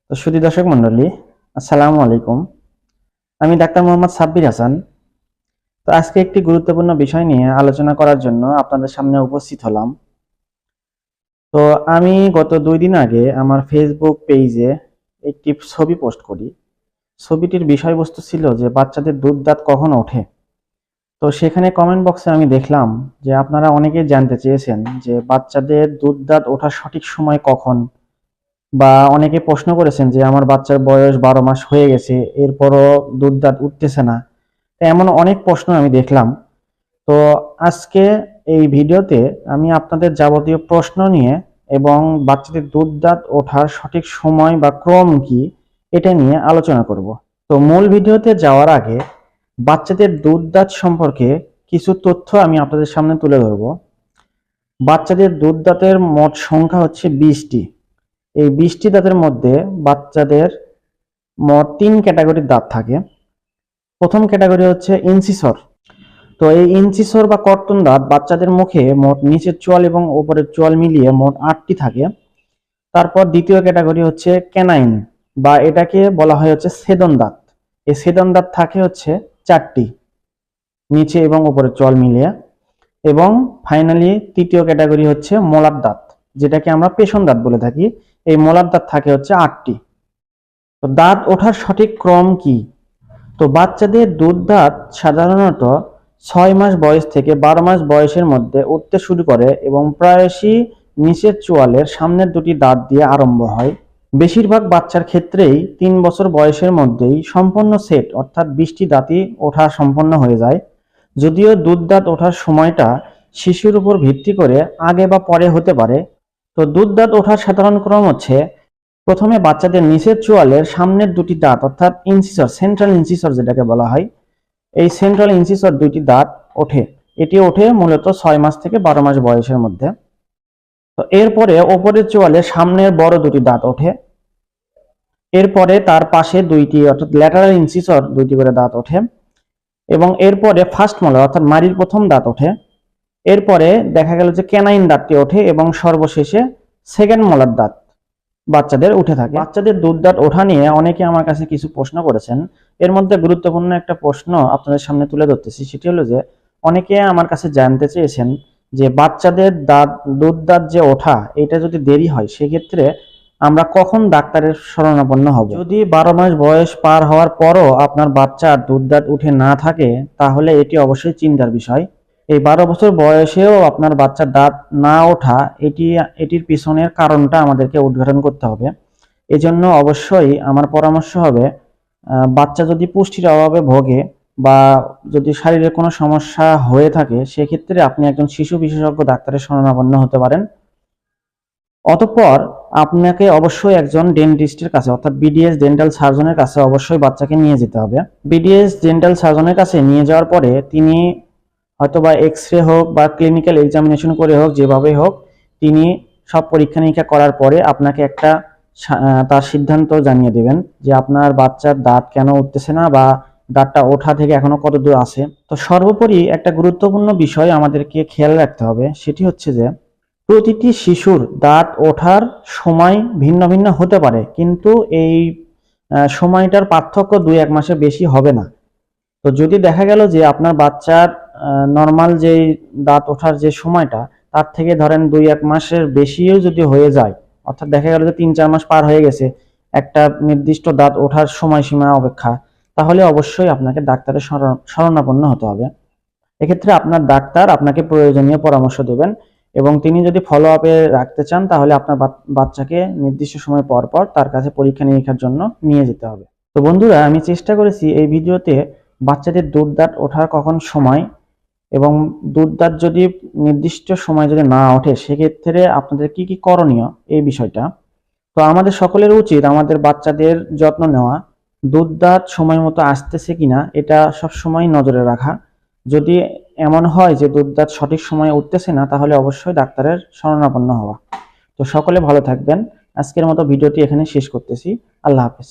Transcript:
তো সুধী দর্শক মন্ডলী, আসসালামু আলাইকুম। আমি ডাক্তার মোহাম্মদ সাব্বির হাসান। তো আজকে একটি গুরুত্বপূর্ণ বিষয় নিয়ে আলোচনা করার জন্য আপনাদের সামনে উপস্থিত হলাম। তো আমি গত 2 দিন আগে আমার ফেসবুক পেজে একটি ছবি পোস্ট করি। ছবিটির বিষয়বস্তু ছিল যে বাচ্চাদের দুধ দাঁত কখন ওঠে। তো সেখানে কমেন্ট বক্সে আমি দেখলাম যে আপনারা অনেকেই জানতে চেয়েছেন যে বাচ্চাদের দুধ দাঁত ওঠার সঠিক সময় কখন, বা অনেকে প্রশ্ন করেছেন যে আমার বাচ্চার বয়স 12 মাস হয়ে গেছে, এরপরও দুধ দাঁত উঠতেছে না। এমন অনেক প্রশ্ন আমি দেখলাম। তো আজকে এই ভিডিওতে আমি আপনাদের যাবতীয় প্রশ্ন নিয়ে এবং বাচ্চাদের দুধ দাঁত ওঠার সঠিক সময় বা ক্রম কি, এটা নিয়ে আলোচনা করব। তো মূল ভিডিওতে যাওয়ার আগে বাচ্চাদের দুধ দাঁত সম্পর্কে কিছু তথ্য আমি আপনাদের সামনে তুলে ধরব। বাচ্চাদের দুধ দাঁতের মোট সংখ্যা হচ্ছে 20টি। এই 20টি দাঁতের মধ্যে বাচ্চাদের মোট 3 ক্যাটাগরির দাঁত থাকে। প্রথম ক্যাটাগরি হচ্ছে ইনসিসর। তো এই ইনসিসর বা কর্তন দাঁত বাচ্চাদের মুখে মোট নিচের চোয়াল এবং উপরের চোয়াল মিলিয়ে মোট 8টি থাকে। তারপর দ্বিতীয় ক্যাটাগরি হচ্ছে ক্যানাইন, বা এটাকে বলা হয় হচ্ছে ছেদন দাঁত। এই ছেদন দাঁত থাকে হচ্ছে 4টি, নিচে এবং উপরের চোয়াল মিলিয়ে। এবং ফাইনালি তৃতীয় ক্যাটাগরি হচ্ছে মোলার দাঁত, যেটাকে আমরা পেষণ দাঁত বলে থাকি। এই মোলার দাঁত থাকে হচ্ছে 8টি। তো দাঁত ওঠার সঠিক ক্রম কি? তো বাচ্চাদের দুধ দাঁত সাধারণত 6 মাস বয়স থেকে 12 মাস বয়সের মধ্যে উঠতে শুরু করে এবং প্রায়শই নিচের চোয়ালের সামনের দুটি দাঁত দিয়ে আরম্ভ হয়। বেশিরভাগ বাচ্চার ক্ষেত্রেই 3 বছর বয়সের মধ্যেই সম্পূর্ণ সেট অর্থাৎ 20টি দাঁতই ওঠা সম্পন্ন হয়ে যায়। যদিও দুধ দাঁত ওঠার সময়টা শিশুর উপর ভিত্তি করে আগে বা পরে হতে পারে। তো দুধ দাঁত ওঠার সাধারণ ক্রম হচ্ছে, প্রথমে বাচ্চাদের নিচের চোয়ালের সামনের দুটি দাঁত অর্থাৎ ইনসিসর, সেন্ট্রাল ইনসিসর যেটাকে বলা হয়, এই সেন্ট্রাল ইনসিসর দুইটি দাঁত ওঠে। এটি ওঠে মূলত 6 মাস থেকে 12 মাস বয়সের মধ্যে। তো এরপরে ওপরের চোয়ালের সামনের বড় দুটি দাঁত ওঠে। এরপরে তার পাশে দুইটি অর্থাৎ ল্যাটারাল ইনসিসর দুইটি করে দাঁত ওঠে। এবং এরপরে ফার্স্ট মোলার অর্থাৎ মাড়ির প্রথম দাঁত ওঠে। এরপরে দেখা গেল যে ক্যানাইন দাঁতটি ওঠে এবং সর্বশেষে সেকেন্ড মোলার দাঁত বাচ্চাদের উঠে থাকে। বাচ্চাদের দুধ দাঁত ওঠা নিয়ে অনেকে আমার কাছে কিছু প্রশ্ন করেছেন। এর মধ্যে গুরুত্বপূর্ণ একটা প্রশ্ন আপনাদের সামনে তুলে ধরতেছি। সেটি হলো যে অনেকে আমার কাছে জানতে চেয়েছেন যে বাচ্চাদের দুধ দাঁত যে ওঠা, এটা যদি দেরি হয় সেক্ষেত্রে আমরা কখন ডাক্তারের শরণাপন্ন হব। যদি 12 মাস বয়স পার হওয়ার পরও আপনার বাচ্চার দুধ দাঁত উঠে না থাকে, তাহলে এটি অবশ্যই চিন্তার বিষয়। এই 12 বছর বয়সেও আপনার বাচ্চার দাঁত না ওঠা, এটির পিছনের কারণটা আমাদেরকে উদ্ঘাটন করতে হবে। এজন্য অবশ্যই আমার পরামর্শ হবে, বাচ্চা যদি পুষ্টির অভাবে ভোগে বা যদি শারীরিক কোনো সমস্যা হয়ে থাকে, সেক্ষেত্রে আপনি একজন শিশু বিশেষজ্ঞ ডাক্তারের শরণাপন্ন হতে পারেন। অতঃপর আপনাকে অবশ্যই একজন ডেন্টিস্টের কাছে অর্থাৎ বিডিএস ডেন্টাল সার্জনের কাছে অবশ্যই বাচ্চাকে নিয়ে যেতে হবে। বিডিএস ডেন্টাল সার্জনের কাছে নিয়ে যাওয়ার পরে তিনি হয়তোবা এক্স-রে হোক বা ক্লিনিক্যাল এক্সামিনেশন করে হোক, যেভাবে হোক, তিনি সব পরীক্ষা নিরীক্ষা করার পরে আপনাকে একটা তার সিদ্ধান্ত জানিয়ে দেবেন যে আপনার বাচ্চার দাঁত কেন উঠতেছে না বা দাঁতটা ওঠা থেকে এখনো কত দূর আছে। তো সর্বোপরি একটা গুরুত্বপূর্ণ বিষয় আমাদেরকে খেয়াল রাখতে হবে, সেটি হচ্ছে যে প্রতিটি শিশুর দাঁত ওঠার সময় ভিন্ন ভিন্ন হতে পারে, কিন্তু এই সময়টার পার্থক্য 2-1 মাসের বেশি হবে না। তো যদি দেখা গেল যে আপনার বাচ্চার নর্মাল যে দাঁত ওঠার যে সময়টা, তার থেকে ধরেন 2-1 মাসের বেশিও যদি হয়ে যায়, অর্থাৎ দেখা গেল যে 3-4 মাস পার হয়ে গেছে একটা নির্দিষ্ট দাঁত ওঠার সময়সীমা অপেক্ষা, তাহলে অবশ্যই আপনাকে ডাক্তারের শরণাপন্ন হতে হবে। এক্ষেত্রে আপনার ডাক্তার আপনাকে প্রয়োজনীয় পরামর্শ দেবেন এবং তিনি যদি ফলো আপে রাখতে চান, তাহলে আপনার বাচ্চাকে নির্দিষ্ট সময় পর পর তার কাছে পরীক্ষা নিরীক্ষার জন্য নিয়ে যেতে হবে। তো বন্ধুরা, আমি চেষ্টা করেছি এই ভিডিওতে বাচ্চাদের দুধ দাঁত ওঠার কখন সময় এবং দুধ দাঁত যদি নির্দিষ্ট সময় যদি না ওঠে, সেক্ষেত্রে আপনাদের কি কি করণীয়, এই বিষয়টা। তো আমাদের সকলের উচিত আমাদের বাচ্চাদের যত্ন নেওয়া, দুধ দাঁত সময় মতো আসতেছে কিনা এটা সব সময় নজরে রাখা। যদি এমন হয় যে দুধ দাঁত সঠিক সময়ে উঠতেছে না, তাহলে অবশ্যই ডাক্তারের শরণাপন্ন হওয়া। তো সকলে ভালো থাকবেন। আজকের মতো ভিডিওটি এখানে শেষ করতেছি। আল্লাহ হাফেজ।